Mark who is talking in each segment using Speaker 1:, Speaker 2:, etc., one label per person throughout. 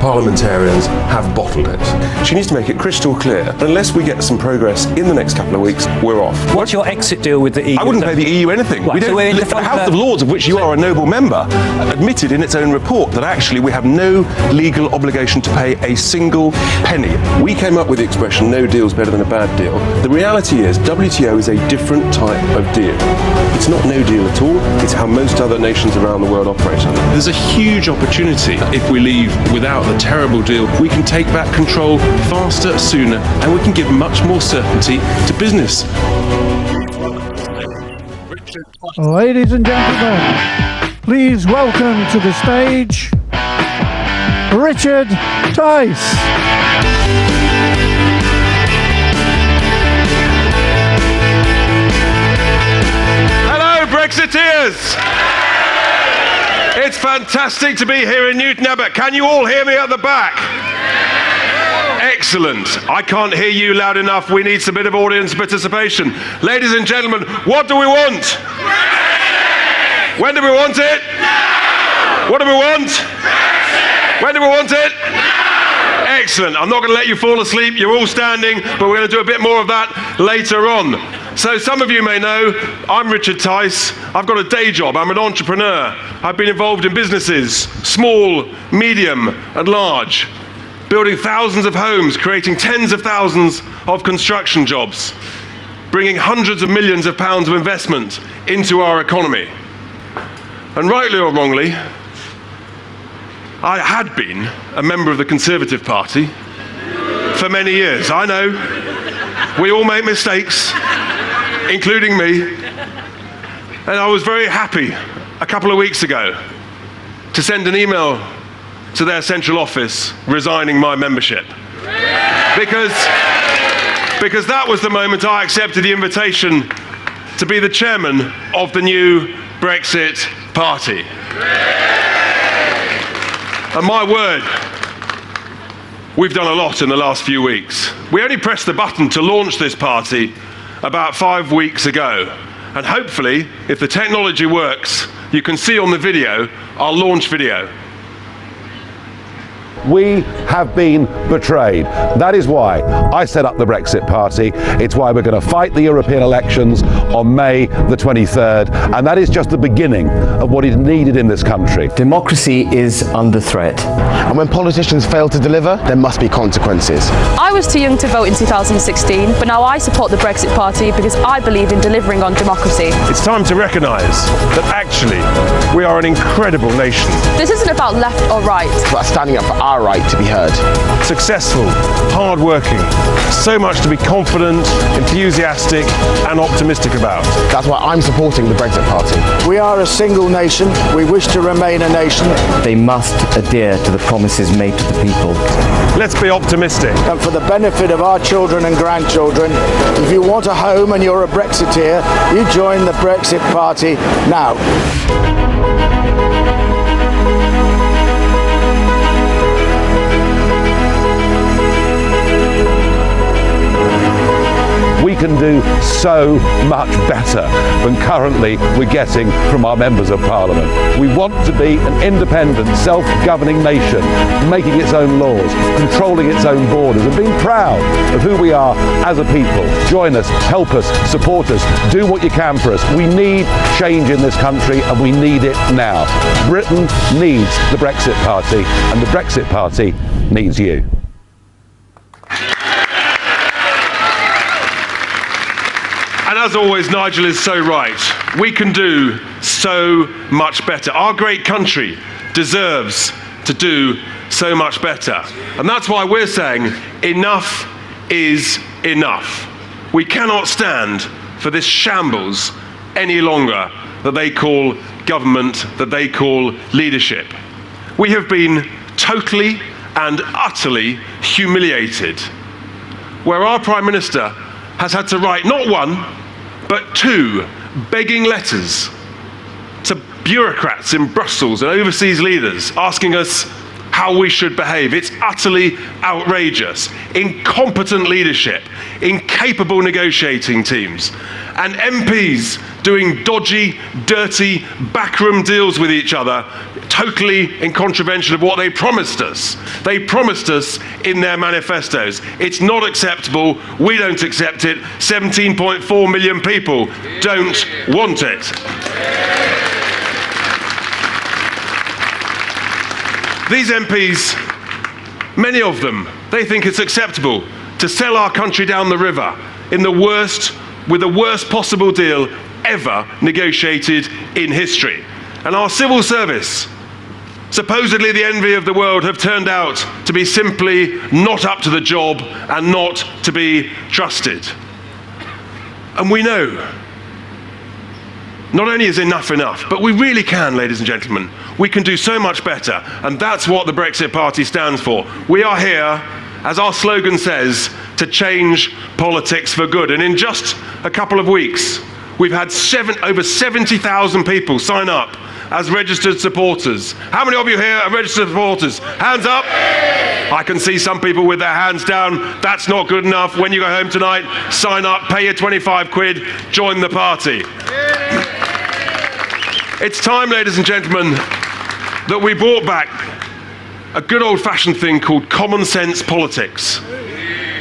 Speaker 1: parliamentarians have bottled it. She needs to make it crystal clear. And unless we get some progress in the next couple of weeks, we're off.
Speaker 2: What's your exit deal with the EU?
Speaker 1: I wouldn't pay the EU anything.
Speaker 2: Right,
Speaker 1: We don't.
Speaker 2: so
Speaker 1: The House of Lords, of which you are a noble member, admitted in its own report that actually we have no legal obligation to pay a single penny. We came up with the expression, no deal's better than a bad deal. The reality is, WTO is a different type of deal. It's not no deal at all. It's how most other nations around the world operate. There's a huge opportunity if we leave without the terrible deal. We can take back control faster, sooner, and we can give much more certainty to business.
Speaker 3: Ladies and gentlemen, please welcome to the stage Richard Tice.
Speaker 1: Hello, Brexiteers! It's fantastic to be here in Newton Abbot. Can you all hear me at the back? Excellent. I can't hear you loud enough. We need some bit of audience participation. Ladies and gentlemen, what do we want? Brexit! When do we want it? Now! What do we want? Brexit! When do we want it? Now! Excellent. I'm not going to let you fall asleep. You're all standing, but we're going to do a bit more of that later on. So some of you may know, I'm Richard Tice. I've got a day job. I'm an entrepreneur. I've been involved in businesses, small, medium, and large, building thousands of homes, creating tens of thousands of construction jobs, bringing hundreds of millions of pounds of investment into our economy. And rightly or wrongly, I had been a member of the Conservative Party for many years. I know, we all make mistakes, including me. And I was very happy a couple of weeks ago to send an email to their central office resigning my membership. Because that was the moment I accepted the invitation to be the chairman of the new Brexit Party. And my word, we've done a lot in the last few weeks. We only pressed the button to launch this party about 5 weeks ago. And hopefully, if the technology works, you can see on the video, our launch video.
Speaker 4: We have been betrayed. That is why I set up the Brexit Party. It's why we're going to fight the European elections on May the 23rd. And that is just the beginning of what is needed in this country.
Speaker 5: Democracy is under threat.
Speaker 6: And when politicians fail to deliver, there must be consequences.
Speaker 7: I was too young to vote in 2016, but now I support the Brexit Party because I believe in delivering on democracy.
Speaker 1: It's time to recognise that actually we are an incredible nation.
Speaker 7: This isn't about left or right.
Speaker 6: It's about standing up for our right to be heard.
Speaker 1: Successful, hard-working, so much to be confident, enthusiastic and optimistic about.
Speaker 6: That's why I'm supporting the Brexit Party.
Speaker 3: We are a single nation. We wish to remain a nation.
Speaker 5: They must adhere to the promises made to the people.
Speaker 1: Let's be optimistic.
Speaker 3: And for the benefit of our children and grandchildren, if you want a home and you're a Brexiteer, you join the Brexit Party now.
Speaker 4: We can do so much better than currently we're getting from our members of parliament. We want to be an independent, self-governing nation, making its own laws, controlling its own borders, and being proud of who we are as a people. Join us, help us, support us, do what you can for us. We need change in this country, and we need it now. Britain needs the Brexit Party, and the Brexit Party needs you.
Speaker 1: And as always, Nigel is so right. We can do so much better. Our great country deserves to do so much better. And that's why we're saying enough is enough. We cannot stand for this shambles any longer that they call government, that they call leadership. We have been totally and utterly humiliated, where our Prime Minister has had to write not one, but 2 begging letters to bureaucrats in Brussels and overseas leaders asking us how we should behave. It's utterly outrageous. Incompetent leadership, incapable negotiating teams, and MPs doing dodgy, dirty, backroom deals with each other, totally in contravention of what they promised us. They promised us in their manifestos. It's not acceptable. We don't accept it. 17.4 million people don't want it. These MPs, many of them, they think it's acceptable to sell our country down the river with the worst possible deal ever negotiated in history. And our civil service, supposedly the envy of the world, have turned out to be simply not up to the job and not to be trusted. And we know, not only is enough enough, but we really can, ladies and gentlemen. We can do so much better, and that's what the Brexit Party stands for. We are here, as our slogan says, to change politics for good. And in just a couple of weeks, we've had over 70,000 people sign up as registered supporters. How many of you here are registered supporters? Hands up. I can see some people with their hands down. That's not good enough. When you go home tonight, sign up, pay your 25 quid, join the party. It's time, ladies and gentlemen, that we brought back a good old-fashioned thing called common sense politics,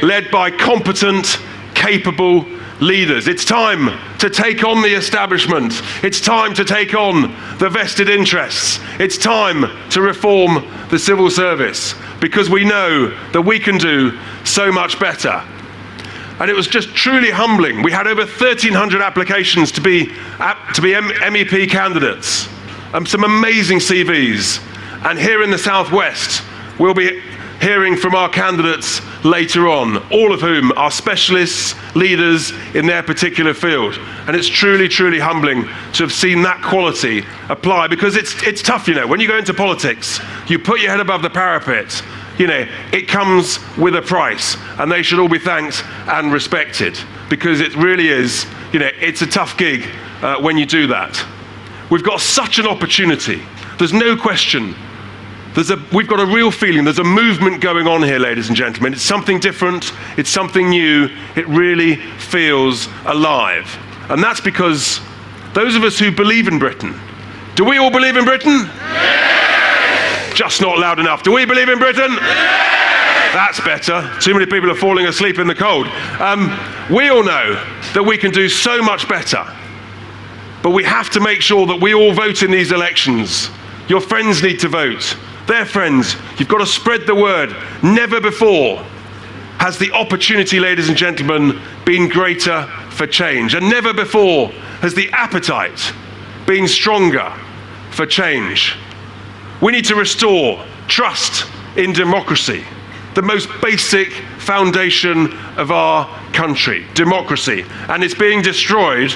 Speaker 1: led by competent, capable leaders. It's time to take on the establishment. It's time to take on the vested interests. It's time to reform the civil service, because we know that we can do so much better. And it was just truly humbling. We had over 1,300 applications to be MEP candidates, some amazing CVs. And here in the Southwest, we'll be hearing from our candidates later on, all of whom are specialists, leaders in their particular field. And it's truly, truly humbling to have seen that quality apply, because it's tough, when you go into politics, you put your head above the parapet. It comes with a price, and they should all be thanked and respected, because it really is, it's a tough gig when you do that. We've got such an opportunity. There's no question. We've got a real feeling. There's a movement going on here, ladies and gentlemen. It's something different. It's something new. It really feels alive. And that's because those of us who believe in Britain, do we all believe in Britain? Just not loud enough. Do we believe in Britain? That's better. Too many people are falling asleep in the cold. We all know that we can do so much better. But we have to make sure that we all vote in these elections. Your friends need to vote. Their friends. You've got to spread the word. Never before has the opportunity, ladies and gentlemen, been greater for change. And never before has the appetite been stronger for change. We need to restore trust in democracy, the most basic foundation of our country, democracy. And it's being destroyed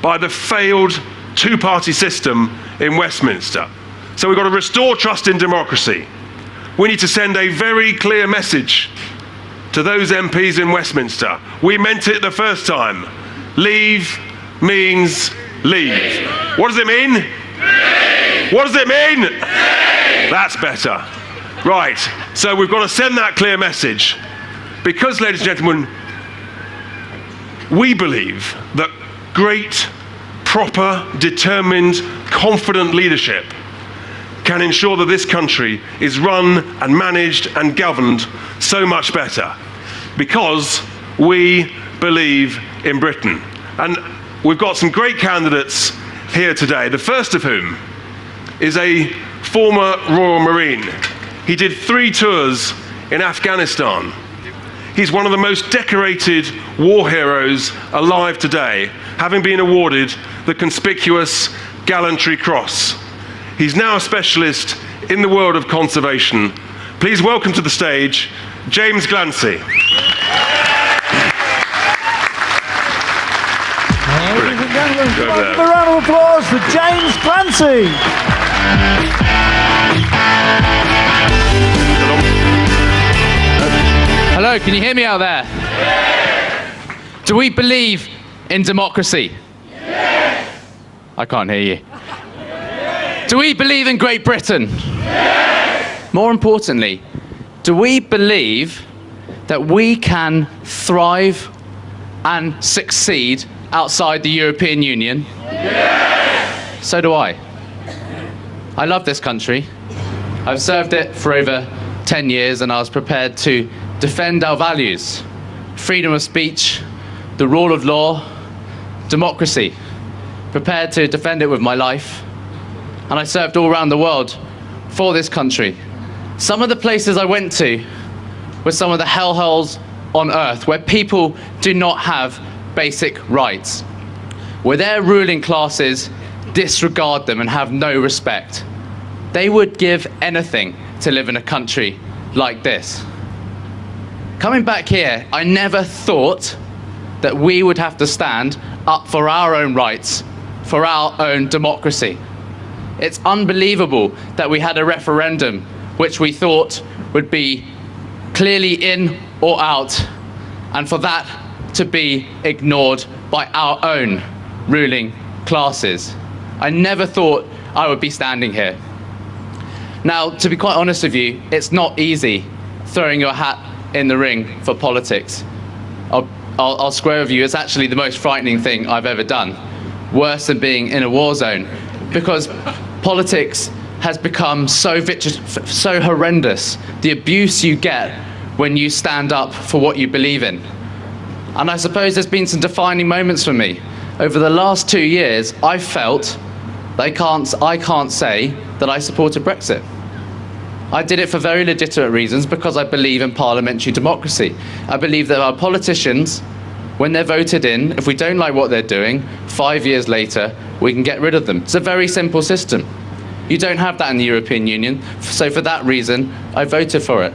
Speaker 1: by the failed two-party system in Westminster. So we've got to restore trust in democracy. We need to send a very clear message to those MPs in Westminster. We meant it the first time. Leave means leave. What does it mean? Leave. What does it mean? Leave. That's better. Right, so we've got to send that clear message, because, ladies and gentlemen, we believe that great, proper, determined, confident leadership can ensure that this country is run and managed and governed so much better, because we believe in Britain. And we've got some great candidates here today, the first of whom is a former Royal Marine. He did 3 tours in Afghanistan. He's one of the most decorated war heroes alive today, having been awarded the conspicuous Gallantry Cross. He's now a specialist in the world of conservation. Please welcome to the stage, James Glancy.
Speaker 2: Ladies and gentlemen, give a round of applause for James Glancy.
Speaker 8: Hello, can you hear me out there? Yes. Do we believe in democracy? Yes. I can't hear you. Yes. Do we believe in Great Britain? Yes. More importantly, do we believe that we can thrive and succeed outside the European Union? Yes. So do I. I love this country. I've served it for over 10 years and I was prepared to defend our values. Freedom of speech, the rule of law, democracy. Prepared to defend it with my life. And I served all around the world for this country. Some of the places I went to were some of the hellholes on earth where people do not have basic rights, where their ruling classes disregard them and have no respect. They would give anything to live in a country like this. Coming back here, I never thought that we would have to stand up for our own rights, for our own democracy. It's unbelievable that we had a referendum which we thought would be clearly in or out, and for that to be ignored by our own ruling classes. I never thought I would be standing here. Now, to be quite honest with you, it's not easy throwing your hat in the ring for politics. I'll square with you, it's actually the most frightening thing I've ever done. Worse than being in a war zone, because politics has become so vicious, so horrendous. The abuse you get when you stand up for what you believe in. And I suppose there's been some defining moments for me. Over the last 2 years, I felt I can't say that I supported Brexit. I did it for very legitimate reasons, because I believe in parliamentary democracy. I believe that our politicians, when they're voted in, if we don't like what they're doing, 5 years later, we can get rid of them. It's a very simple system. You don't have that in the European Union, so for that reason, I voted for it.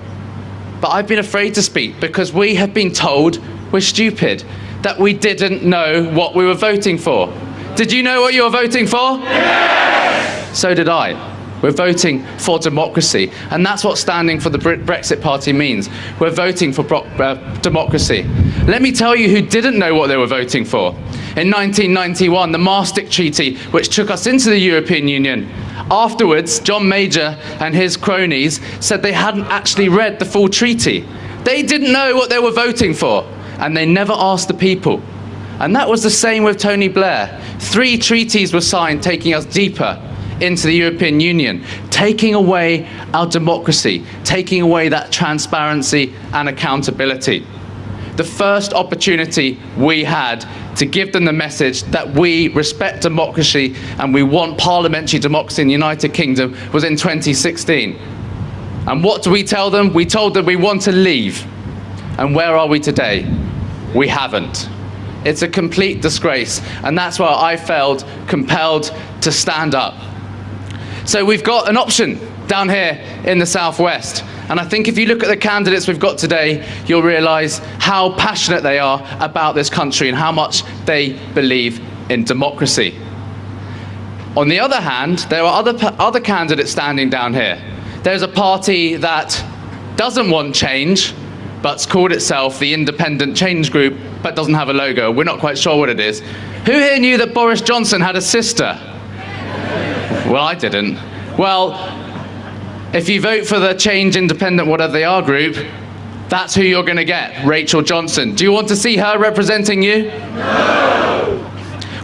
Speaker 8: But I've been afraid to speak because we have been told we're stupid, that we didn't know what we were voting for. Did you know what you were voting for? Yes! So did I. We're voting for democracy, and that's what standing for the Brexit Party means. We're voting for democracy. Let me tell you who didn't know what they were voting for. In 1991, the Maastricht Treaty, which took us into the European Union. Afterwards, John Major and his cronies said they hadn't actually read the full treaty. They didn't know what they were voting for, and they never asked the people. And that was the same with Tony Blair. 3 treaties were signed taking us deeper into the European Union, taking away our democracy, taking away that transparency and accountability. The first opportunity we had to give them the message that we respect democracy and we want parliamentary democracy in the United Kingdom was in 2016. And what do we tell them? We told them we want to leave. And where are we today? We haven't. It's a complete disgrace, and that's why I felt compelled to stand up. So we've got an option down here in the southwest, and I think if you look at the candidates we've got today, you'll realise how passionate they are about this country and how much they believe in democracy. On the other hand, there are other candidates standing down here. There's a party that doesn't want change, but's called itself the Independent Change Group, but doesn't have a logo. We're not quite sure what it is. Who here knew that Boris Johnson had a sister? Well, I didn't. Well, if you vote for the Change Independent whatever they are group, that's who you're going to get, Rachel Johnson. Do you want to see her representing you? No!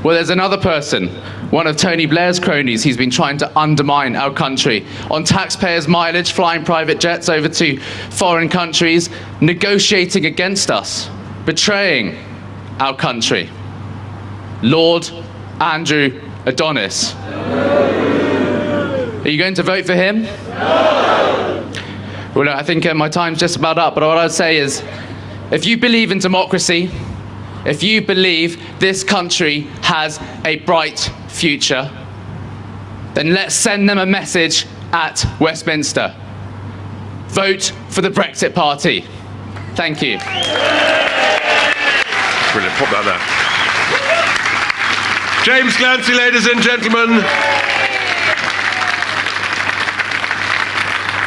Speaker 8: Well, there's another person, one of Tony Blair's cronies. He's been trying to undermine our country on taxpayers' mileage, flying private jets over to foreign countries, negotiating against us, betraying our country. Lord Andrew Adonis. Are you going to vote for him? No! Well, I think my time's just about up, but what I'd say is, if you believe in democracy, if you believe this country has a bright future, then let's send them a message at Westminster. Vote for the Brexit Party. Thank you.
Speaker 1: Brilliant, pop that there. James Clancy, ladies and gentlemen.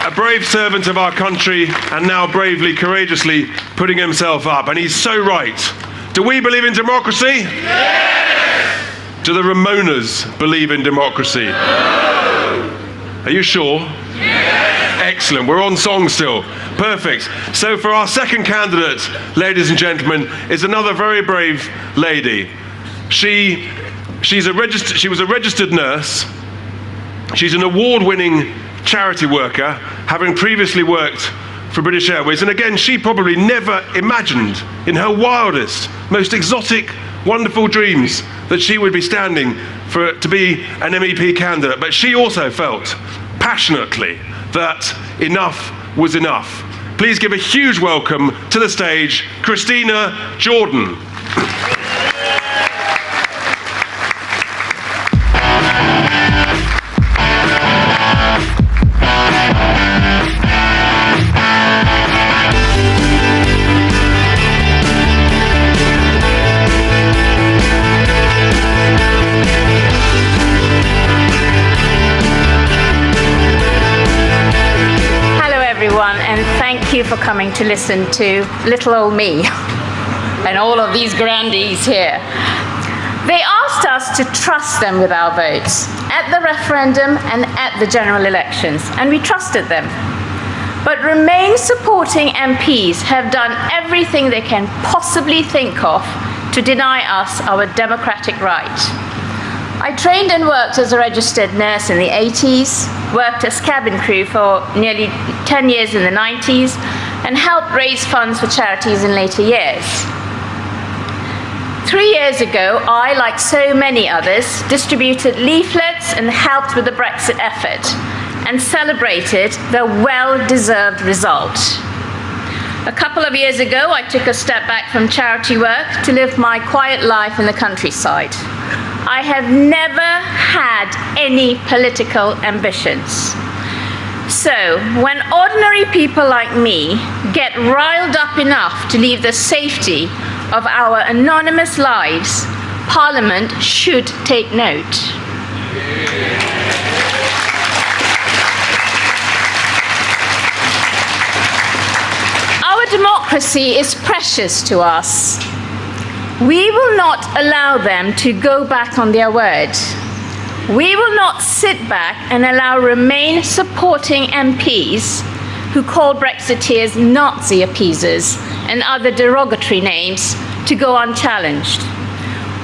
Speaker 1: A brave servant of our country, and now bravely, courageously putting himself up. And he's so right. Do we believe in democracy? Yes! Do the Ramonas believe in democracy? No! Are you sure? Yes! Excellent. We're on song still. Perfect. So for our second candidate, ladies and gentlemen, is another very brave lady. She was a registered nurse. She's an award-winning charity worker, having previously worked for British Airways. And again, she probably never imagined in her wildest, most exotic, wonderful dreams that she would be standing to be an MEP candidate. But she also felt passionately that enough was enough. Please give a huge welcome to the stage, Christina Jordan.
Speaker 9: Thank you for coming to listen to little old me and all of these grandees here. They asked us to trust them with our votes at the referendum and at the general elections, and we trusted them. But Remain supporting MPs have done everything they can possibly think of to deny us our democratic right. I trained and worked as a registered nurse in the 80s, worked as cabin crew for nearly 10 years in the 90s, and helped raise funds for charities in later years. 3 years ago, I, like so many others, distributed leaflets and helped with the Brexit effort, and celebrated the well-deserved result. A couple of years ago, I took a step back from charity work to live my quiet life in the countryside. I have never had any political ambitions. So, when ordinary people like me get riled up enough to leave the safety of our anonymous lives, Parliament should take note. Our democracy is precious to us. We will not allow them to go back on their word. We will not sit back and allow Remain supporting MPs who call Brexiteers Nazi appeasers and other derogatory names to go unchallenged.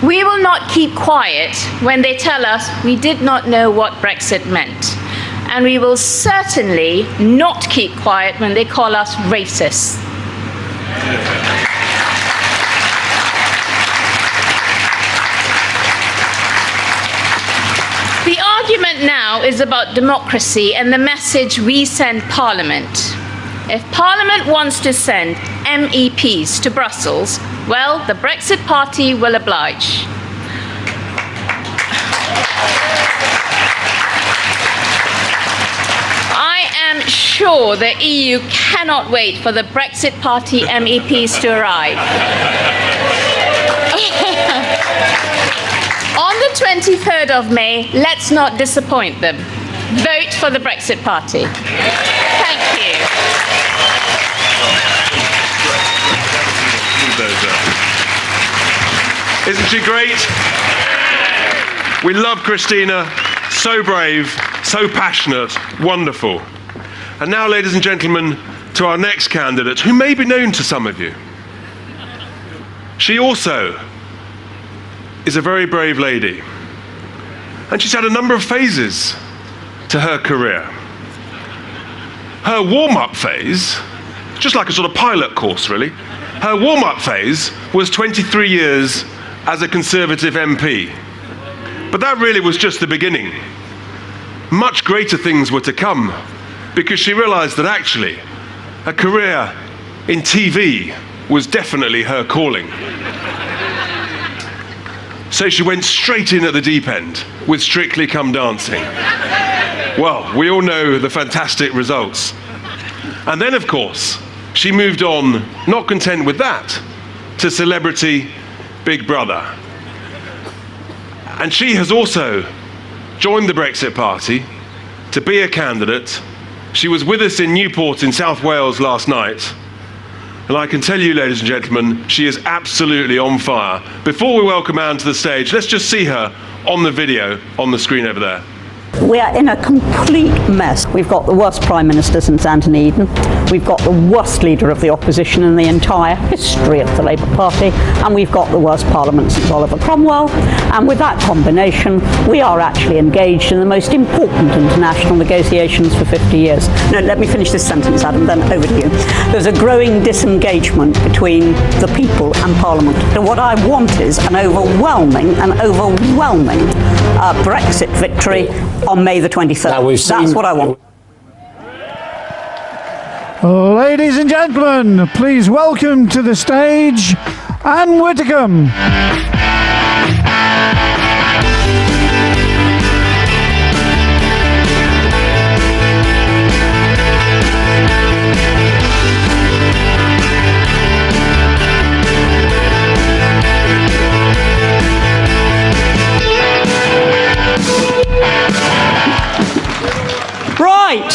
Speaker 9: We will not keep quiet when they tell us we did not know what Brexit meant. And we will certainly not keep quiet when they call us racists. The argument now is about democracy and the message we send Parliament. If Parliament wants to send MEPs to Brussels, well, the Brexit Party will oblige. I am sure the EU cannot wait for the Brexit Party MEPs to arrive. On the 23rd of May, let's not disappoint them. Vote for the Brexit Party. Thank you.
Speaker 1: Isn't she great? We love Christina. So brave, so passionate, wonderful. And now, ladies and gentlemen, to our next candidate, who may be known to some of you. She also is a very brave lady. And she's had a number of phases to her career. Her warm-up phase, just like a sort of pilot course really, her warm-up phase was 23 years as a Conservative MP. But that really was just the beginning. Much greater things were to come, because she realized that actually a career in TV was definitely her calling. So she went straight in at the deep end with Strictly Come Dancing. Well, we all know the fantastic results. And then, of course, she moved on, not content with that, to Celebrity Big Brother. And she has also joined the Brexit Party to be a candidate. She was with us in Newport in South Wales last night. And I can tell you, ladies and gentlemen, she is absolutely on fire. Before we welcome Anne to the stage, let's just see her on the video on the screen over there.
Speaker 10: We are in a complete mess. We've got the worst Prime Minister since Anthony Eden. We've got the worst leader of the opposition in the entire history of the Labour Party. And we've got the worst Parliament since Oliver Cromwell. And with that combination, we are actually engaged in the most important international negotiations for 50 years. No, let me finish this sentence, Adam, then over to you. There's a growing disengagement between the people and Parliament. And what I want is an overwhelming Brexit victory on May the 23rd. That's what I want.
Speaker 2: Ladies and gentlemen, please welcome to the stage Anne Whitcomb.
Speaker 10: Right.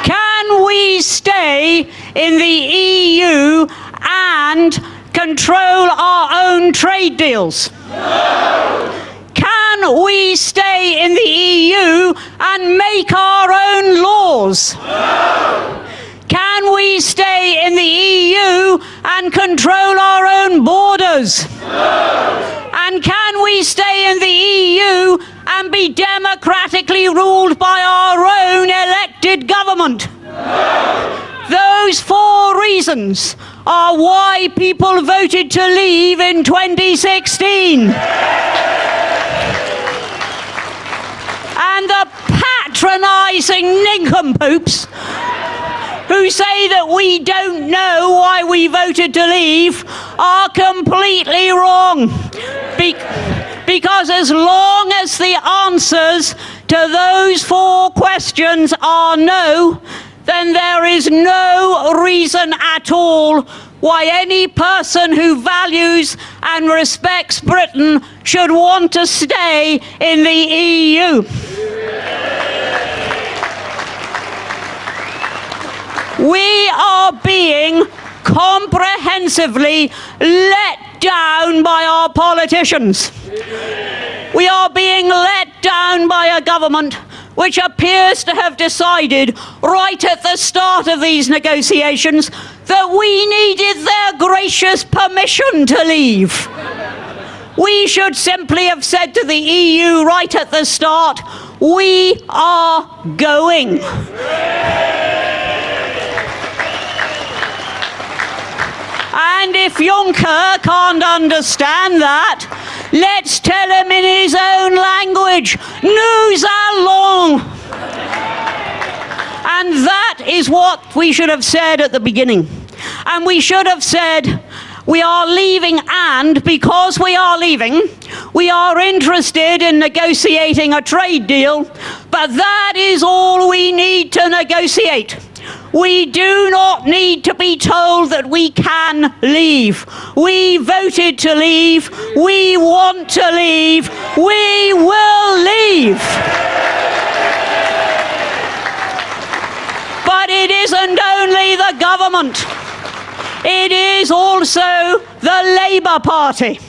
Speaker 10: Can we stay in the EU and control our own trade deals? No. Can we stay in the EU and make our own laws? No. Can we stay in the EU and control our own borders? No. And can we stay in the EU and be democratically ruled by our own elected government? No. Those 4 reasons are why people voted to leave in 2016. And the patronising nincompoops who say that we don't know why we voted to leave are completely wrong. Because as long as the answers to those 4 questions are no, then there is no reason at all why any person who values and respects Britain should want to stay in the EU. We are being comprehensively let down by our politicians. We are being let down by a government which appears to have decided right at the start of these negotiations that we needed their gracious permission to leave. We should simply have said to the EU right at the start, we are going. And if Juncker can't understand that, let's tell him in his own language, nous allons. And that is what we should have said at the beginning. And we should have said, we are leaving, and because we are leaving, we are interested in negotiating a trade deal, but that is all we need to negotiate. We do not need to be told that we can leave. We voted to leave. We want to leave. We will leave. But it isn't only the government. It is also the Labour Party.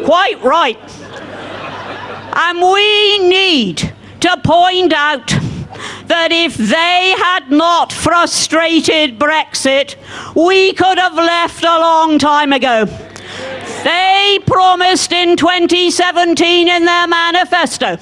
Speaker 10: Quite right. And we need to point out that if they had not frustrated Brexit, we could have left a long time ago. They promised in 2017 in their manifesto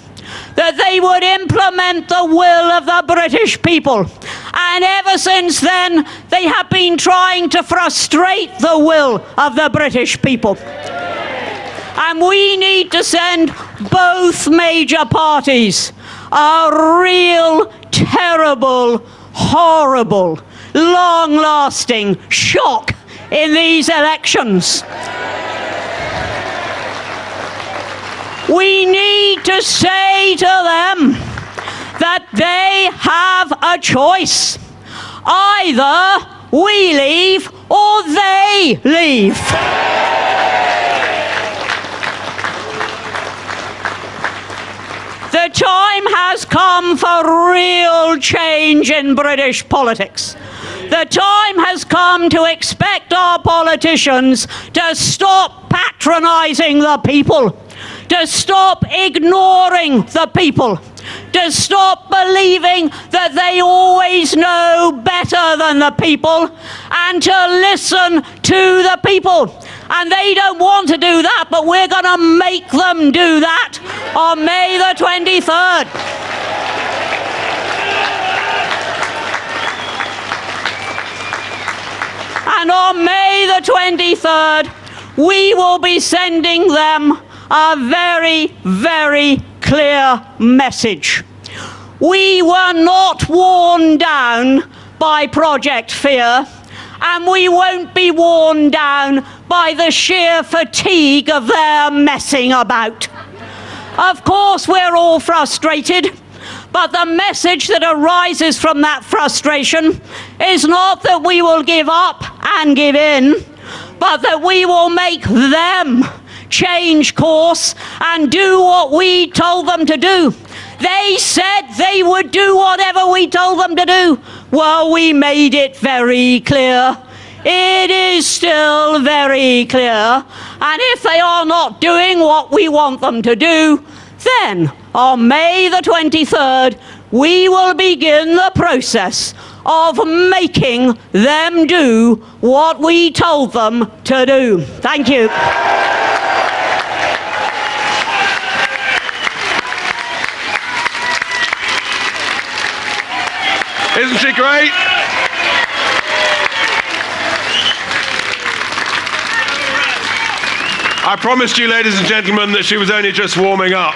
Speaker 10: that they would implement the will of the British people. And ever since then, they have been trying to frustrate the will of the British people. And we need to send both major parties a real, terrible, horrible, long-lasting shock in these elections. We need to say to them that they have a choice. Either we leave or they leave. The time has come for real change in British politics. The time has come to expect our politicians to stop patronising the people, to stop ignoring the people, to stop believing that they always know better than the people, and to listen to the people. And they don't want to do that, but we're going to make them do that on May the 23rd. And on May the 23rd, we will be sending them a very, very clear message. We were not worn down by Project Fear, and we won't be worn down by the sheer fatigue of their messing about. Of course, we're all frustrated, but the message that arises from that frustration is not that we will give up and give in, but that we will make them change course and do what we told them to do. They said they would do whatever we told them to do. Well, we made it very clear. It is still very clear. And if they are not doing what we want them to do, then on May the 23rd, we will begin the process of making them do what we told them to do. Thank you.
Speaker 1: Isn't she great? I promised you, ladies and gentlemen, that she was only just warming up.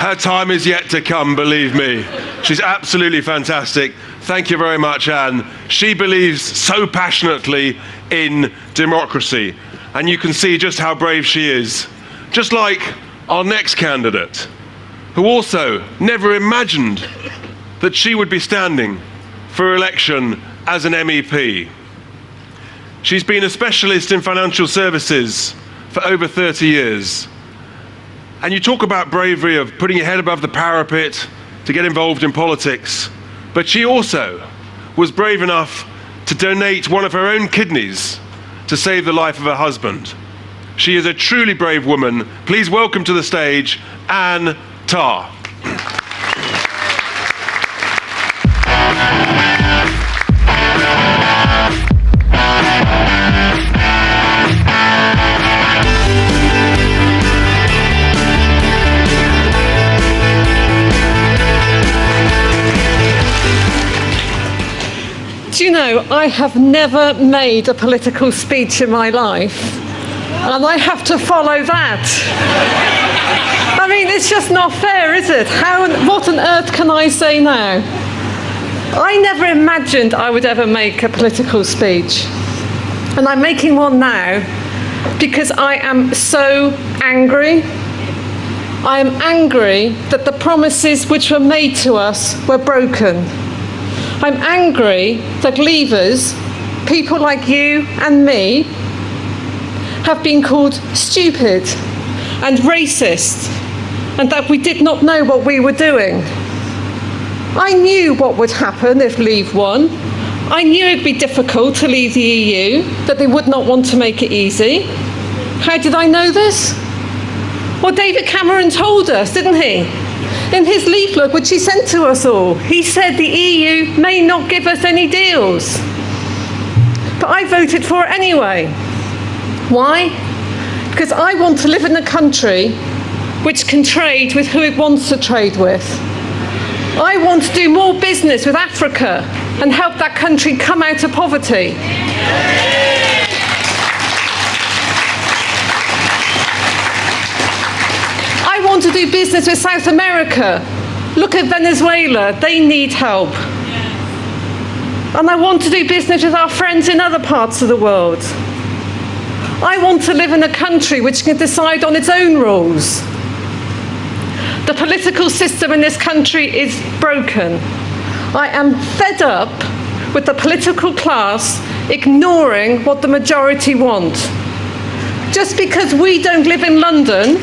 Speaker 1: Her time is yet to come, believe me. She's absolutely fantastic. Thank you very much, Anne. She believes so passionately in democracy, and you can see just how brave she is. Just like our next candidate, who also never imagined that she would be standing for election as an MEP. She's been a specialist in financial services for over 30 years. And you talk about bravery of putting your head above the parapet to get involved in politics, but she also was brave enough to donate one of her own kidneys to save the life of her husband. She is a truly brave woman. Please welcome to the stage Anne Tarr.
Speaker 11: Do you know, I have never made a political speech in my life, and I have to follow that. I mean, it's just not fair, is it? What on earth can I say now? I never imagined I would ever make a political speech, and I'm making one now because I am so angry. I am angry that the promises which were made to us were broken. I'm angry that Leavers, people like you and me, have been called stupid and racist, and that we did not know what we were doing. I knew what would happen if Leave won. I knew it'd be difficult to leave the EU, that they would not want to make it easy. How did I know this? Well, David Cameron told us, didn't he? In his leaflet, which he sent to us all, he said the EU may not give us any deals. But I voted for it anyway. Why? Because I want to live in a country which can trade with who it wants to trade with. I want to do more business with Africa and help that country come out of poverty. I want to do business with South America. Look at Venezuela, they need help. And I want to do business with our friends in other parts of the world. I want to live in a country which can decide on its own rules. The political system in this country is broken. I am fed up with the political class ignoring what the majority want. Just because we don't live in London,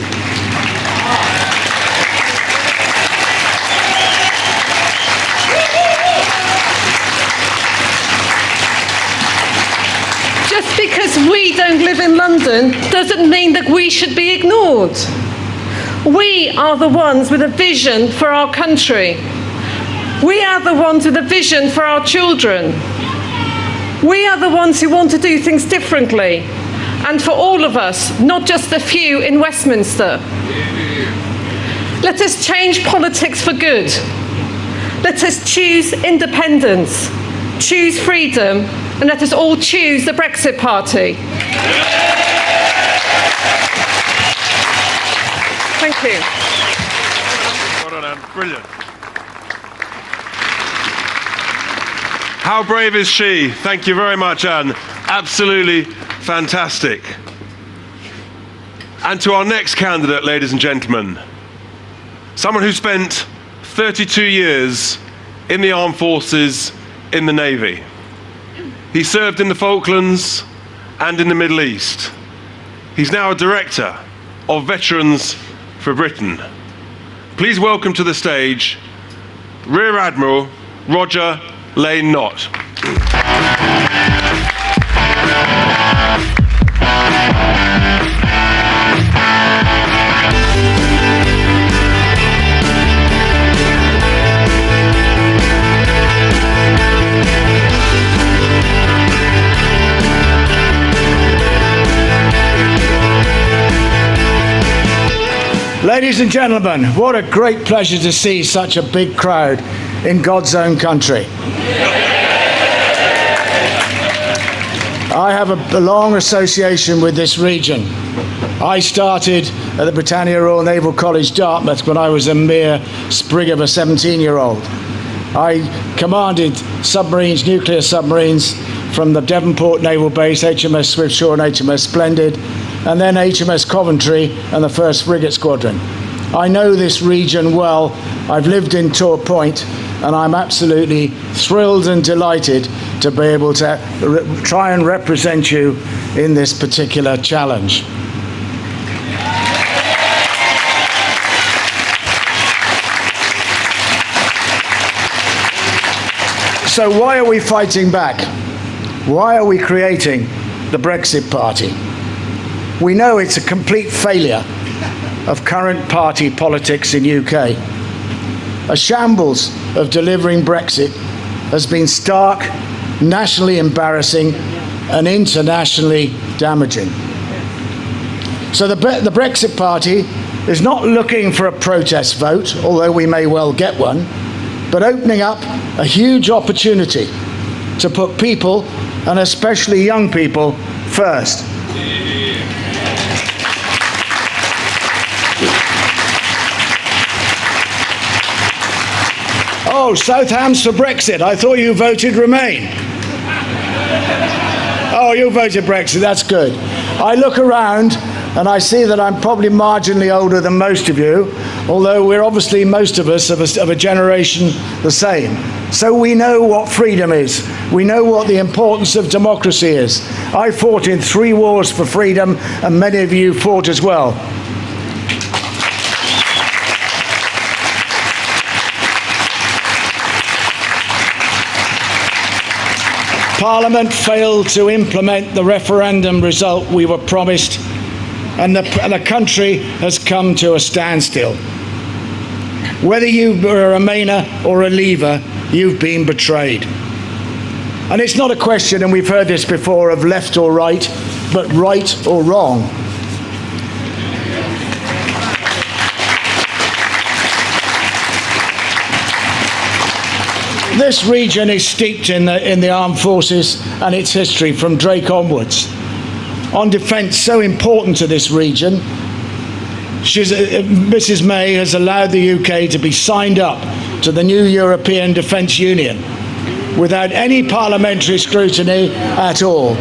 Speaker 11: just because because we don't live in London doesn't mean that we should be ignored. We are the ones with a vision for our country. We are the ones with a vision for our children. We are the ones who want to do things differently. And for all of us, not just the few in Westminster. Let us change politics for good. Let us choose independence, choose freedom, and let us all choose the Brexit Party. Thank you.
Speaker 1: Well done, Anne. Brilliant. How brave is she? Thank you very much, Anne. Absolutely fantastic. And to our next candidate, ladies and gentlemen, someone who spent 32 years in the armed forces in the Navy. He served in the Falklands and in the Middle East. He's now a director of Veterans for Britain. Please welcome to the stage Rear Admiral Roger Lane Knott.
Speaker 3: Ladies and gentlemen, what a great pleasure to see such a big crowd in God's own country. I have a long association with this region. I started at the Britannia Royal Naval College, Dartmouth, when I was a mere sprig of a 17-year-old. I commanded submarines, nuclear submarines, from the Devonport Naval Base, HMS Swiftsure and HMS Splendid, and then HMS Coventry and the 1st Frigate Squadron. I know this region well. I've lived in Tor Point, and I'm absolutely thrilled and delighted to be able to try and represent you in this particular challenge. So why are we fighting back? Why are we creating the Brexit Party? We know it's a complete failure of current party politics in UK. A shambles of delivering Brexit has been stark, nationally embarrassing, and internationally damaging. So the Brexit Party is not looking for a protest vote, although we may well get one, but opening up a huge opportunity to put people, and especially young people, first. Oh, Southam's for Brexit. I thought you voted Remain. Oh, you voted Brexit. That's good. I look around and I see that I'm probably marginally older than most of you, although we're obviously, most of us, of a generation the same. So we know what freedom is. We know what the importance of democracy is. I fought in 3 wars for freedom, and many of you fought as well. Parliament failed to implement the referendum result we were promised, and the country has come to a standstill. Whether you were a Remainer or a Leaver, you've been betrayed. And it's not a question, and we've heard this before, of left or right, but right or wrong. This region is steeped in the armed forces and its history from Drake onwards. On defence, so important to this region, Mrs May has allowed the UK to be signed up to the new European Defence Union without any parliamentary scrutiny at all.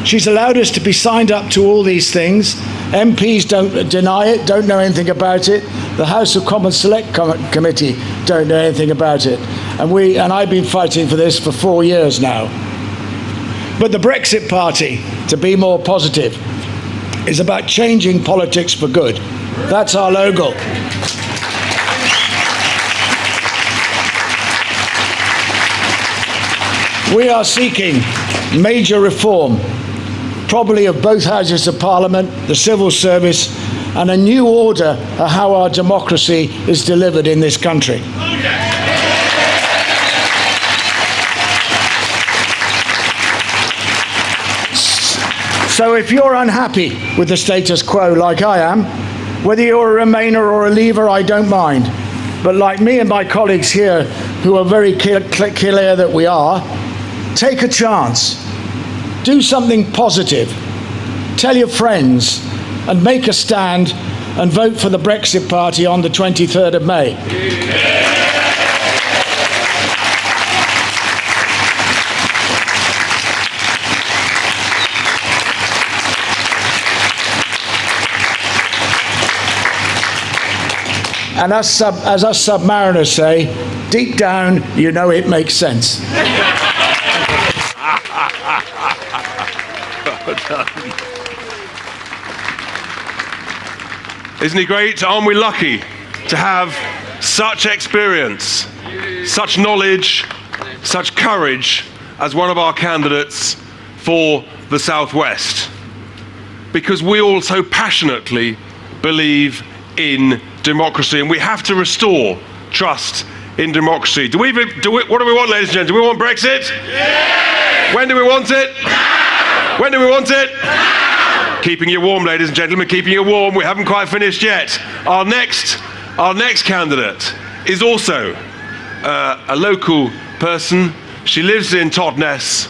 Speaker 3: She's allowed us to be signed up to all these things. MPs don't deny it, don't know anything about it. The House of Commons Select Committee don't know anything about it. And I've been fighting for this for 4 years now. But the Brexit Party, to be more positive, is about changing politics for good. That's our logo. We are seeking major reform probably of both houses of Parliament, the civil service, and a new order of how our democracy is delivered in this country. So if you're unhappy with the status quo like I am, whether you're a Remainer or a Leaver, I don't mind. But like me and my colleagues here, who are very clear that we are, take a chance. Do something positive. Tell your friends and make a stand and vote for the Brexit Party on the 23rd of May. And as us submariners say, deep down, you know it makes sense.
Speaker 1: Isn't he great? Aren't we lucky to have such experience, such knowledge, such courage as one of our candidates for the South West? Because we all so passionately believe in democracy, and we have to restore trust in democracy. What do we want, ladies and gentlemen? Do we want Brexit? Yes! When do we want it? Now! When do we want it? Now! Keeping you warm, ladies and gentlemen, keeping you warm. We haven't quite finished yet. Our next candidate is also a local person. She lives in Totnes.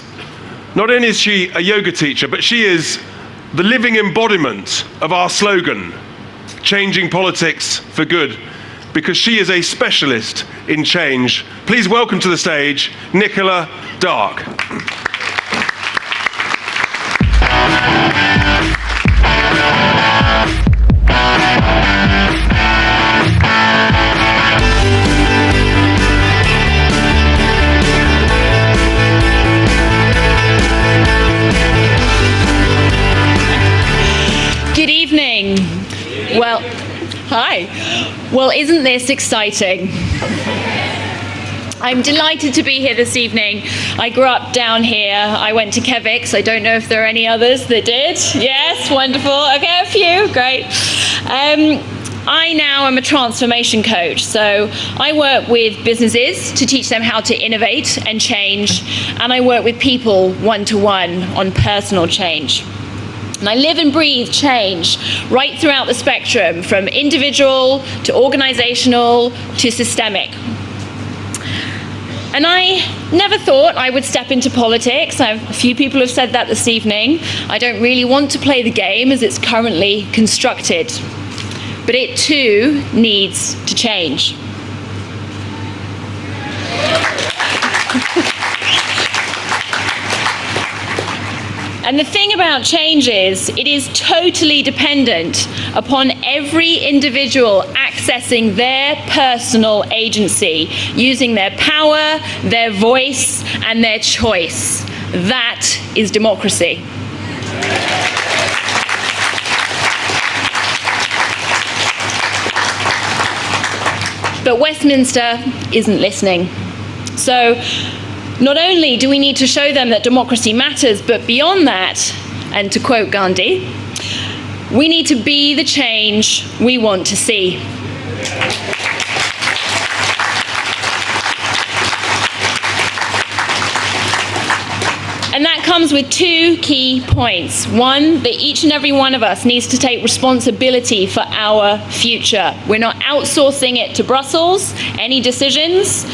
Speaker 1: Not only is she a yoga teacher, but she is the living embodiment of our slogan, changing politics for good, because she is a specialist in change. Please welcome to the stage Nicola Dark.
Speaker 12: Good evening. Well, hi. Well, isn't this exciting? I'm delighted to be here this evening. I grew up down here. I went to Kevix. I don't know if there are any others that did. Yes, wonderful. Okay, a few. Great. I now am a transformation coach. So I work with businesses to teach them how to innovate and change. And I work with people one-to-one on personal change. And I live and breathe change right throughout the spectrum, from individual to organizational to systemic. And I never thought I would step into politics. A few people have said that this evening. I don't really want to play the game as it's currently constructed. But it too needs to change. And the thing about change is, it is totally dependent upon every individual accessing their personal agency, using their power, their voice, and their choice. That is democracy. But Westminster isn't listening. So, not only do we need to show them that democracy matters, but beyond that, and to quote Gandhi, we need to be the change we want to see. And that comes with two key points. One, that each and every one of us needs to take responsibility for our future. We're not outsourcing it to Brussels, any decisions.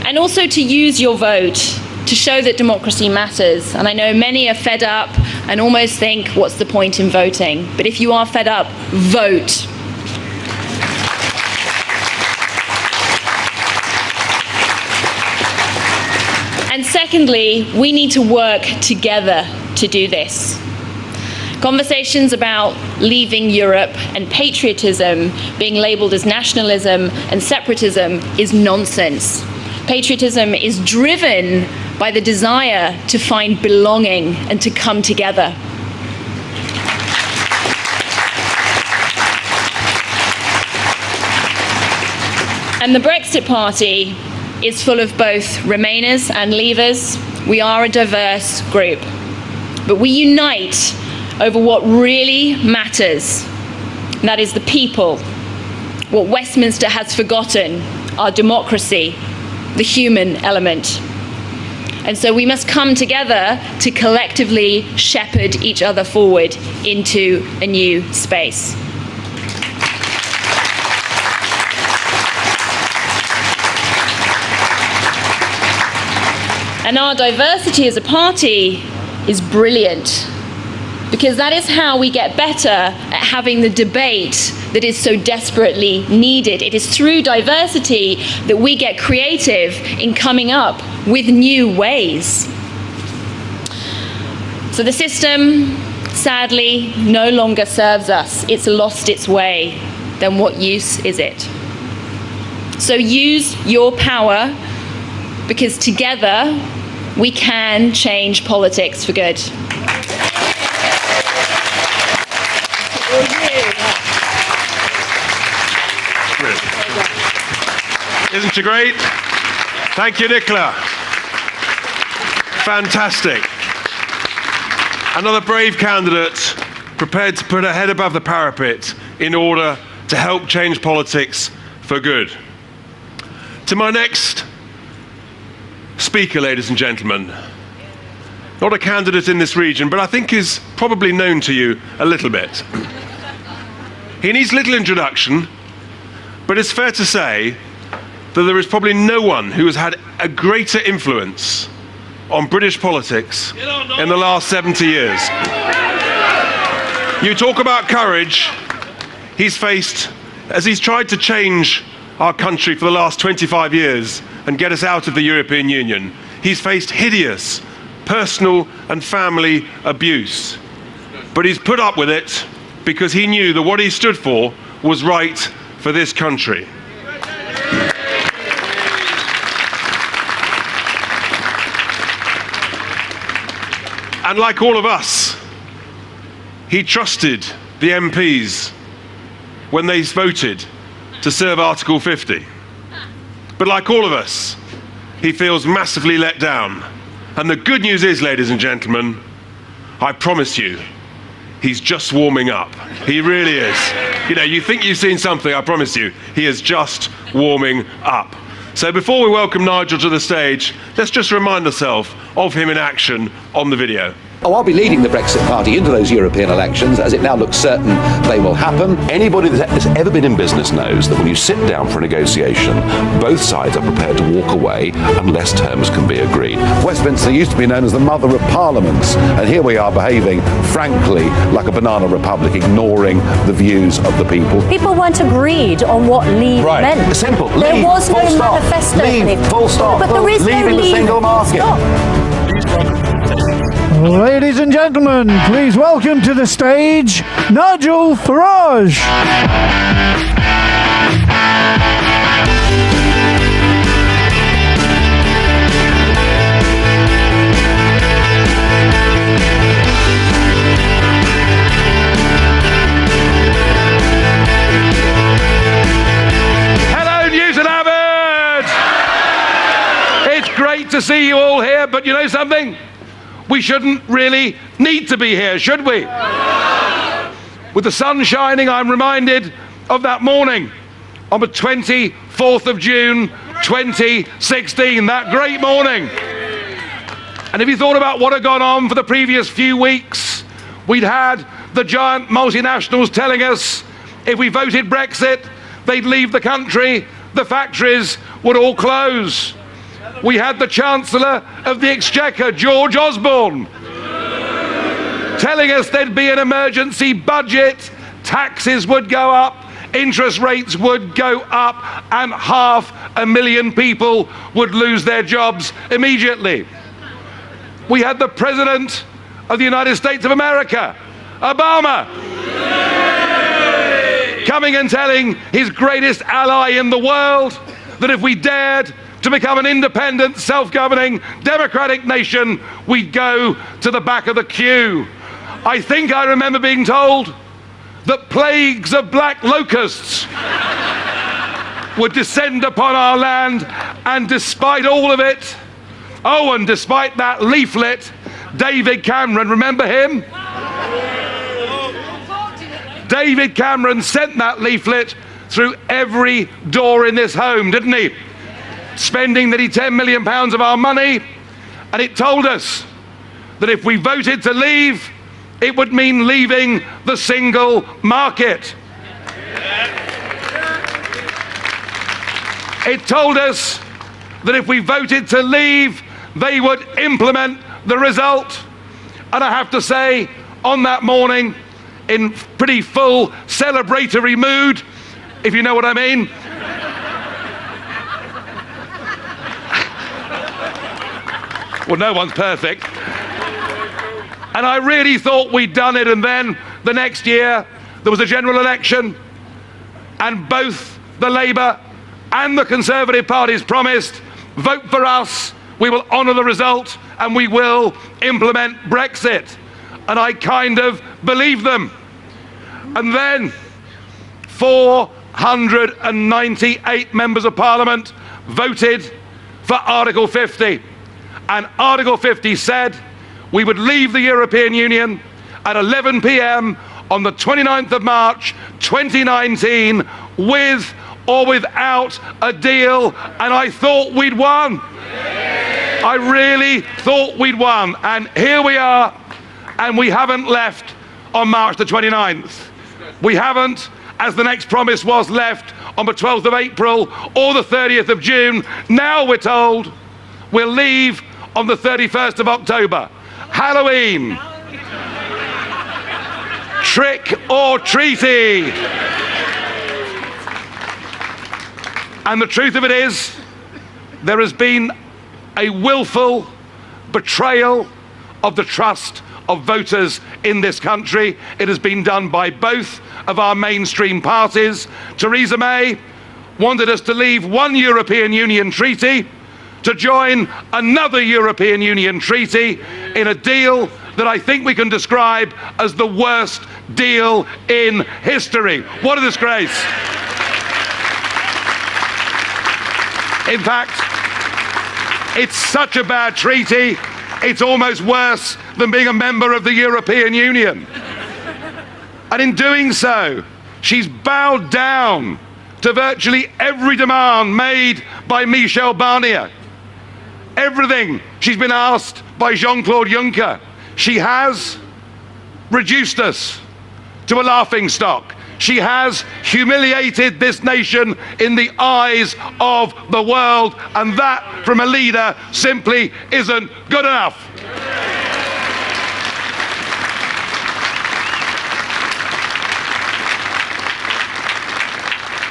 Speaker 12: And also to use your vote to show that democracy matters. And I know many are fed up and almost think, what's the point in voting? But if you are fed up, vote. And secondly, we need to work together to do this. Conversations about leaving Europe and patriotism being labelled as nationalism and separatism is nonsense. Patriotism is driven by the desire to find belonging and to come together. And the Brexit Party is full of both Remainers and Leavers. We are a diverse group. But we unite over what really matters, and that is the people. What Westminster has forgotten, our democracy, the human element. And so we must come together to collectively shepherd each other forward into a new space. And our diversity as a party is brilliant, because that is how we get better at having the debate that is so desperately needed. It is through diversity that we get creative in coming up with new ways. So the system, sadly, no longer serves us. It's lost its way. Then what use is it? So use your power, because together we can change politics for good.
Speaker 1: Isn't she great? Thank you, Nicola. Fantastic. Another brave candidate prepared to put her head above the parapet in order to help change politics for good. To my next speaker, ladies and gentlemen, not a candidate in this region, but I think is probably known to you a little bit. He needs little introduction, but it's fair to say that there is probably no one who has had a greater influence on British politics in the last 70 years. You talk about courage. He's faced, as he's tried to change our country for the last 25 years and get us out of the European Union, he's faced hideous personal and family abuse. But he's put up with it because he knew that what he stood for was right for this country. And like all of us, he trusted the MPs when they voted to serve Article 50. But like all of us, he feels massively let down. And the good news is, ladies and gentlemen, I promise you, he's just warming up. He really is. You know, you think you've seen something, I promise you, he is just warming up. So before we welcome Nigel to the stage, let's just remind ourselves of him in action on the video.
Speaker 4: Oh, I'll be leading the Brexit Party into those European elections, as it now looks certain they will happen. Anybody that's ever been in business knows that when you sit down for a negotiation, both sides are prepared to walk away unless terms can be agreed. Westminster used to be known as the mother of parliaments, and here we are behaving, frankly, like a banana republic, ignoring the views of the people.
Speaker 13: People weren't agreed on what leave meant.
Speaker 4: Simple.
Speaker 13: There
Speaker 4: Leave,
Speaker 13: was no
Speaker 4: full stop.
Speaker 13: manifesto.
Speaker 4: Leave, full stop.
Speaker 13: But there is
Speaker 4: Leaving
Speaker 13: no
Speaker 4: the
Speaker 13: leave.
Speaker 4: single market.
Speaker 13: Stop.
Speaker 2: Ladies and gentlemen, please welcome to the stage Nigel Farage.
Speaker 4: Hello, Newton Abbot! It's great to see you all here, but you know something? We shouldn't really need to be here, should we? With the sun shining, I'm reminded of that morning on the 24th of June, 2016, that great morning. And if you thought about what had gone on for the previous few weeks, we'd had the giant multinationals telling us if we voted Brexit, they'd leave the country, the factories would all close. We had the Chancellor of the Exchequer, George Osborne, telling us there'd be an emergency budget, taxes would go up, interest rates would go up, and 500,000 people would lose their jobs immediately. We had the President of the United States of America, Obama, coming and telling his greatest ally in the world that if we dared to become an independent, self-governing, democratic nation, we'd go to the back of the queue. I think I remember being told that plagues of black locusts would descend upon our land, and despite all of it, and despite that leaflet, David Cameron, remember him? David Cameron sent that leaflet through every door in this home, didn't he? Spending nearly £10 million of our money, and it told us that if we voted to leave, it would mean leaving the single market. It told us that if we voted to leave, they would implement the result. And I have to say, on that morning, in pretty full celebratory mood, if you know what I mean, well, no one's perfect. And I really thought we'd done it, and then the next year there was a general election, and both the Labour and the Conservative parties promised, vote for us, we will honour the result, and we will implement Brexit. And I kind of believed them. And then 498 members of Parliament voted for Article 50. And Article 50 said we would leave the European Union at 11 p.m. on the 29th of March 2019 with or without a deal, and I thought we'd won. I really thought we'd won, and here we are, and we haven't left on March the 29th. We haven't, as the next promise was, left on the 12th of April or the 30th of June. Now we're told we'll leave on the 31st of October. Halloween. Trick or treaty. And the truth of it is, there has been a willful betrayal of the trust of voters in this country. It has been done by both of our mainstream parties. Theresa May wanted us to leave one European Union treaty to join another European Union treaty in a deal that I think we can describe as the worst deal in history. What a disgrace. In fact, it's such a bad treaty, it's almost worse than being a member of the European Union. And in doing so, she's bowed down to virtually every demand made by Michel Barnier. Everything she's been asked by Jean-Claude Juncker. She has reduced us to a laughingstock. She has humiliated this nation in the eyes of the world, and that, from a leader, simply isn't good enough.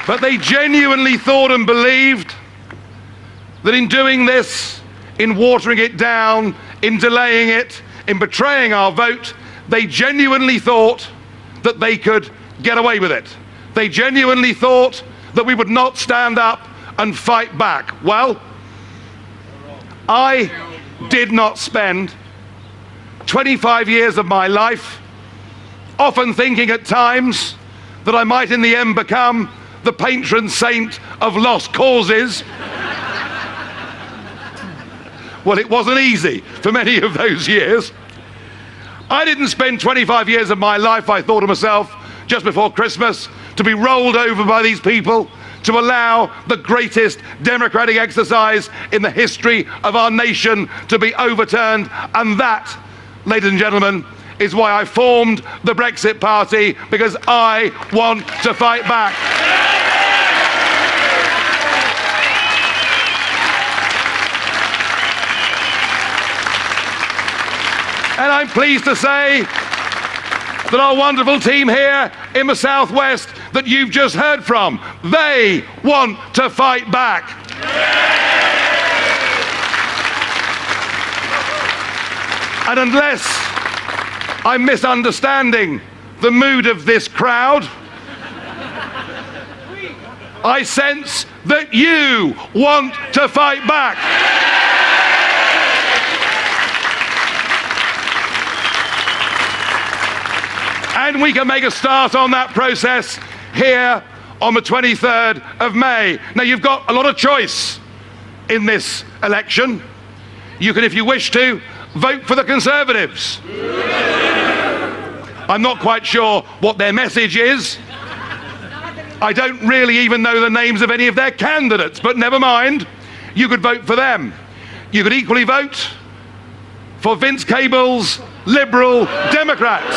Speaker 4: But they genuinely thought and believed that in doing this, in watering it down, in delaying it, in betraying our vote, they genuinely thought that they could get away with it. They genuinely thought that we would not stand up and fight back. Well, I did not spend 25 years of my life often thinking at times that I might in the end become the patron saint of lost causes. Well, it wasn't easy for many of those years. I didn't spend 25 years of my life, I thought to myself, just before Christmas, to be rolled over by these people to allow the greatest democratic exercise in the history of our nation to be overturned. And that, ladies and gentlemen, is why I formed the Brexit Party, because I want to fight back. And I'm pleased to say that our wonderful team here in the Southwest that you've just heard from, they want to fight back. And unless I'm misunderstanding the mood of this crowd, I sense that you want to fight back. And we can make a start on that process here on the 23rd of May. Now, you've got a lot of choice in this election. You can, if you wish to, vote for the Conservatives. I'm not quite sure what their message is. I don't really even know the names of any of their candidates, but never mind. You could vote for them. You could equally vote for Vince Cable's Liberal Democrats,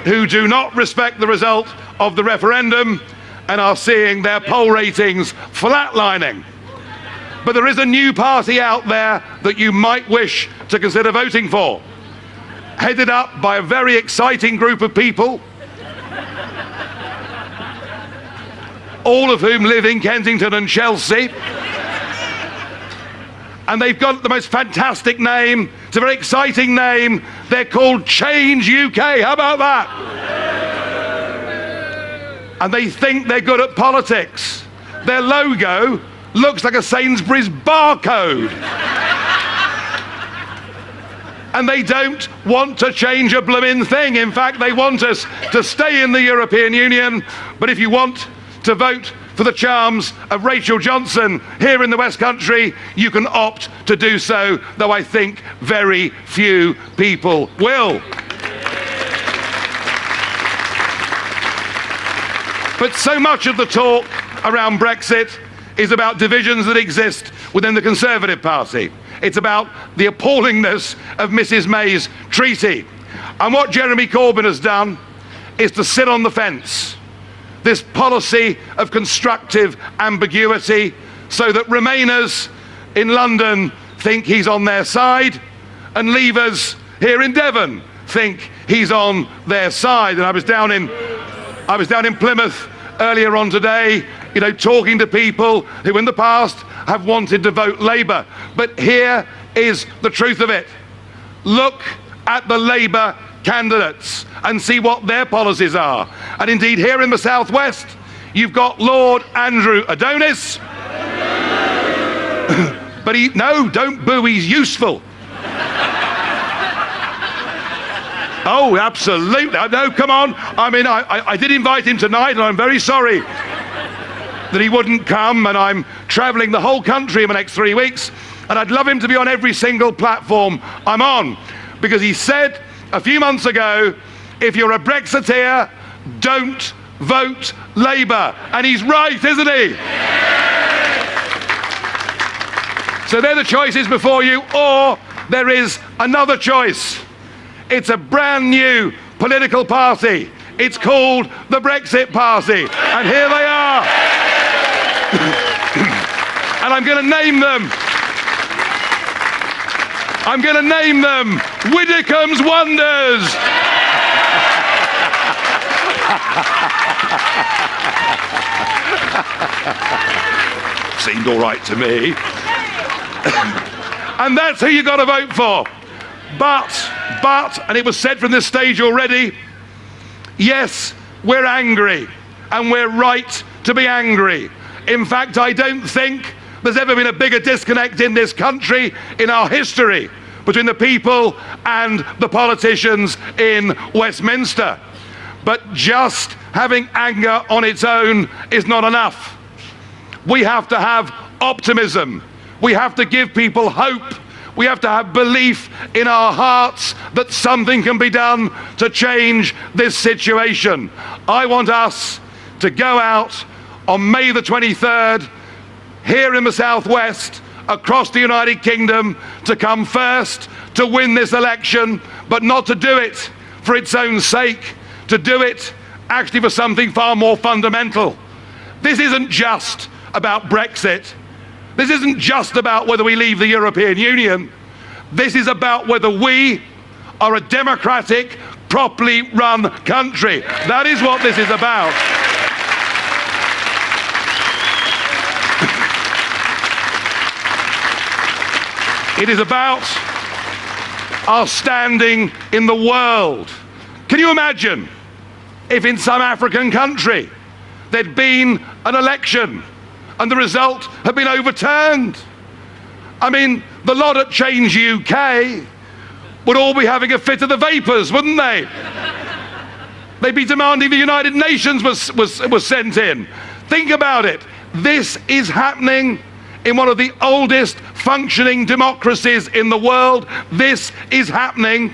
Speaker 4: who do not respect the result of the referendum and are seeing their poll ratings flatlining. But there is a new party out there that you might wish to consider voting for, headed up by a very exciting group of people, all of whom live in Kensington and Chelsea. And they've got the most fantastic name. It's a very exciting name. They're called Change UK. How about that? And they think they're good at politics. Their logo looks like a Sainsbury's barcode. And they don't want to change a blooming thing. In fact, they want us to stay in the European Union. But if you want to vote for the charms of Rachel Johnson here in the West Country, you can opt to do so, though I think very few people will. But so much of the talk around Brexit is about divisions that exist within the Conservative Party. It's about the appallingness of Mrs May's treaty. And what Jeremy Corbyn has done is to sit on the fence. This policy of constructive ambiguity, so that Remainers in London think he's on their side and Leavers here in Devon think he's on their side. And I was down in Plymouth earlier on today, you know, talking to people who in the past have wanted to vote Labour. But here is the truth of it. Look at the Labour candidates and see what their policies are. And indeed, here in the southwest, you've got Lord Andrew Adonis. But no, don't boo, he's useful. Oh, absolutely. No, come on. I mean, I did invite him tonight, and I'm very sorry that he wouldn't come, and I'm travelling the whole country in the next 3 weeks, and I'd love him to be on every single platform I'm on, because he said a few months ago, if you're a Brexiteer, don't vote Labour. And he's right, isn't he? So they're the choices before you, or there is another choice. It's a brand new political party. It's called the Brexit Party. And here they are. And I'm going to name them. I'm going to name them Widdicombe's Wonders. Seemed all right to me. And that's who you got to vote for. But, and it was said from this stage already, yes, we're angry, and we're right to be angry. In fact, I don't think there's ever been a bigger disconnect in this country in our history between the people and the politicians in Westminster. But just having anger on its own is not enough. We have to have optimism. We have to give people hope. We have to have belief in our hearts that something can be done to change this situation. I want us to go out on May the 23rd, here in the southwest, across the United Kingdom, to come first, to win this election, but not to do it for its own sake, to do it actually for something far more fundamental. This isn't just about Brexit. This isn't just about whether we leave the European Union. This is about whether we are a democratic, properly run country. That is what this is about. It is about our standing in the world. Can you imagine if in some African country there'd been an election and the result had been overturned? I mean, the lot at Change UK would all be having a fit of the vapours, wouldn't they? They'd be demanding the United Nations was sent in. Think about it. This is happening in one of the oldest functioning democracies in the world. This is happening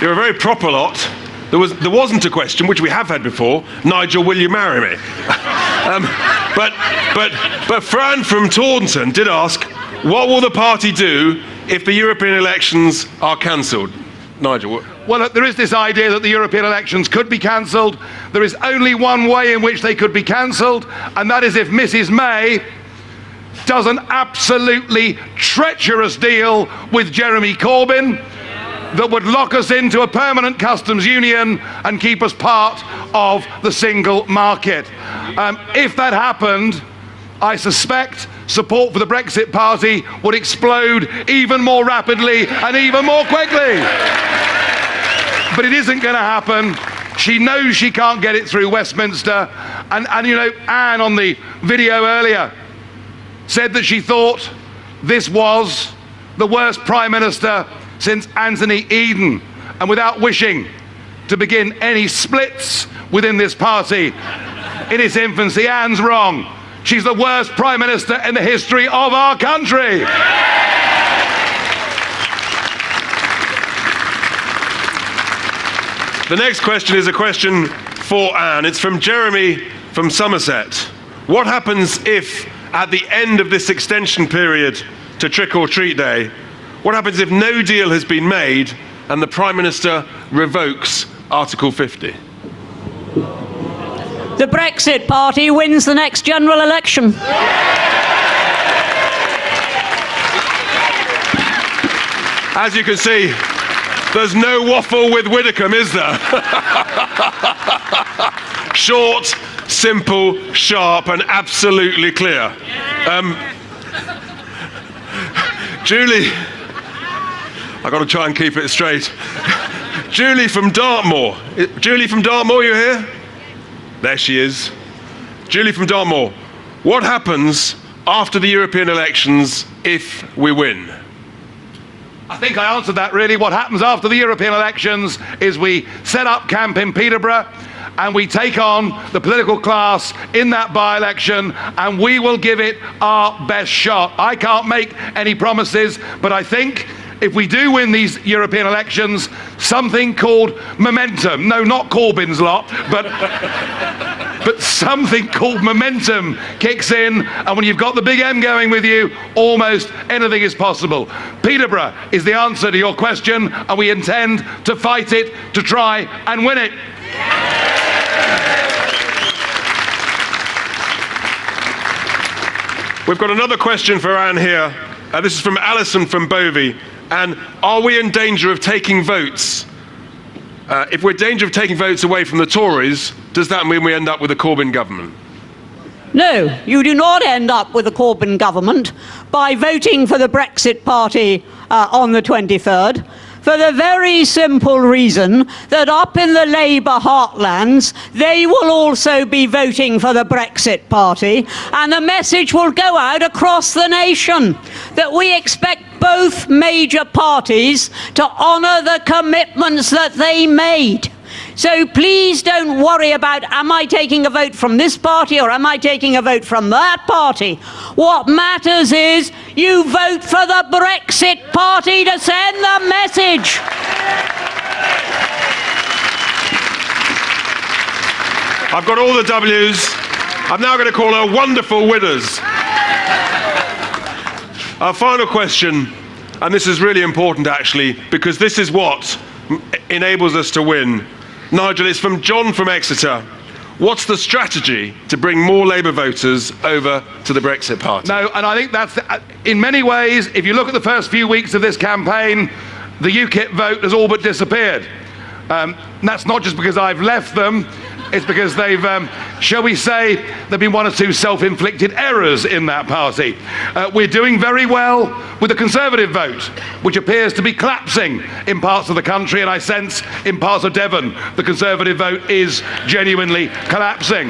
Speaker 1: You're a very proper lot. There wasn't a question, which we have had before, Nigel, will you marry me? But Fran from Taunton did ask, what will the party do if the European elections are cancelled? Nigel.
Speaker 14: Well, there is this idea that the European elections could be cancelled. There is only one way in which they could be cancelled, and that is if Mrs. May does an absolutely treacherous deal with Jeremy Corbyn that would lock us into a permanent customs union and keep us part of the single market. If that happened, I suspect support for the Brexit Party would explode even more rapidly and even more quickly. But it isn't going to happen. She knows she can't get it through Westminster. And you know, Anne on the video earlier said that she thought this was the worst Prime Minister since Anthony Eden. And without wishing to begin any splits within this party in its infancy, Anne's wrong. She's the worst Prime Minister in the history of our country.
Speaker 1: The next question is a question for Anne. It's from Jeremy from Somerset. What happens if, at the end of this extension period to Trick or Treat Day, what happens if no deal has been made and the Prime Minister revokes Article 50?
Speaker 10: The Brexit Party wins the next general election.
Speaker 1: As you can see, there's no waffle with Widdicombe, is there? Short, simple, sharp, and absolutely clear. Julie, I've got to try and keep it straight. Julie from Dartmoor. Julie from Dartmoor, you here? There she is. Julie from Dartmoor. What happens after the European elections if we win?
Speaker 14: I think I answered that really. What happens after the European elections is we set up camp in Peterborough and we take on the political class in that by-election and we will give it our best shot. I can't make any promises, but I think if we do win these European elections, something called momentum, no, not Corbyn's lot, but something called momentum kicks in, and when you've got the big M going with you, almost anything is possible. Peterborough is the answer to your question, and we intend to fight it, to try and win it.
Speaker 1: We've got another question for Anne here. This is from Alison from Bovey. And are we in danger of taking votes? If we're in danger of taking votes away from the Tories, does that mean we end up with a Corbyn government?
Speaker 10: No, you do not end up with a Corbyn government by voting for the Brexit Party on the 23rd, for the very simple reason that up in the Labour heartlands, they will also be voting for the Brexit Party, and the message will go out across the nation that we expect both major parties to honour the commitments that they made. So please don't worry about, am I taking a vote from this party or am I taking a vote from that party? What matters is you vote for the Brexit Party to send the message.
Speaker 1: I've got all the W's. I'm now going to call her wonderful winners. Our final question, and this is really important actually, because this is what enables us to win. Nigel, it's from John from Exeter. What's the strategy to bring more Labour voters over to the Brexit Party?
Speaker 14: No, and I think that's, in many ways, if you look at the first few weeks of this campaign, the UKIP vote has all but disappeared. That's not just because I've left them, it's because they've, shall we say, there have been one or two self-inflicted errors in that party. We're doing very well with the Conservative vote, which appears to be collapsing in parts of the country, and I sense in parts of Devon the Conservative vote is genuinely collapsing.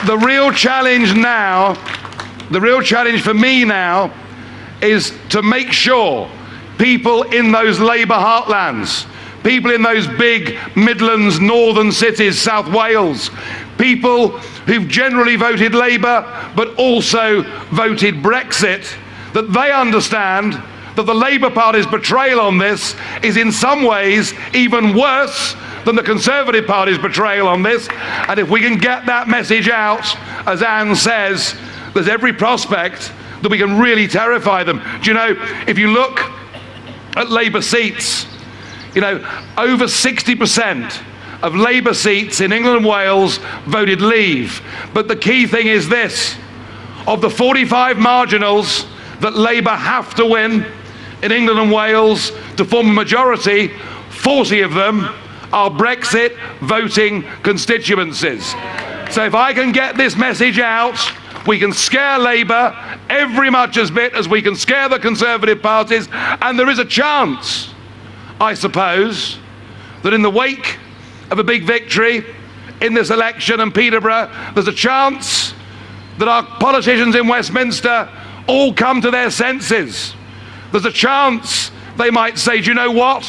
Speaker 14: The real challenge now, the real challenge for me now, is to make sure people in those Labour heartlands, people in those big Midlands, northern cities, South Wales, people who've generally voted Labour but also voted Brexit, that they understand that the Labour Party's betrayal on this is in some ways even worse than the Conservative Party's betrayal on this. And if we can get that message out, as Anne says, there's every prospect that we can really terrify them. Do you know, if you look at Labour seats, you know, over 60% of Labour seats in England and Wales voted Leave. But the key thing is this: of the 45 marginals that Labour have to win in England and Wales to form a majority, 40 of them are Brexit voting constituencies. So if I can get this message out, we can scare Labour every much as bit as we can scare the Conservative parties, and there is a chance, I suppose, that in the wake of a big victory in this election in Peterborough, there's a chance that our politicians in Westminster all come to their senses. There's a chance they might say, do you know what?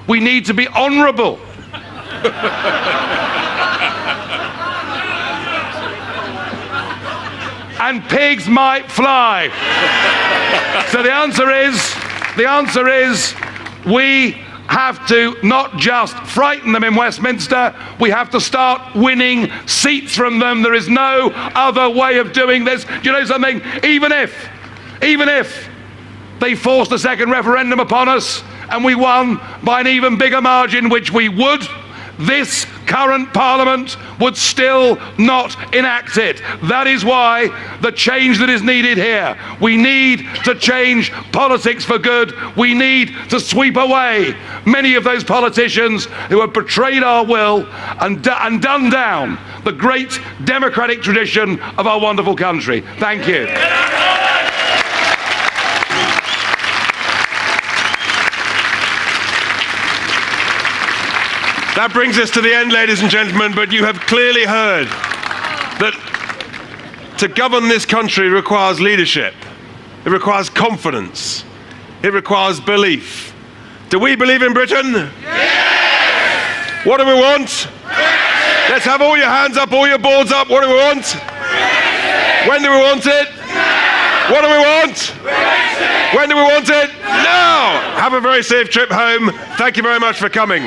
Speaker 14: We need to be honourable. And pigs might fly. So the answer is we have to not just frighten them in Westminster, we have to start winning seats from them. There is no other way of doing this. Do you know something? Even if they forced a second referendum upon us and we won by an even bigger margin, which we would, this current Parliament would still not enact it. That is why the change that is needed here. We need to change politics for good. We need to sweep away many of those politicians who have betrayed our will and done down the great democratic tradition of our wonderful country. Thank you.
Speaker 1: That brings us to the end, ladies and gentlemen, but you have clearly heard that to govern this country requires leadership. It requires confidence. It requires belief. Do we believe in Britain? Yes! What do we want? Brexit! Let's have all your hands up, all your boards up. What do we want? Brexit! When do we want it? Now! What do we want? Brexit! When do we want it? Now! Have a very safe trip home. Thank you very much for coming.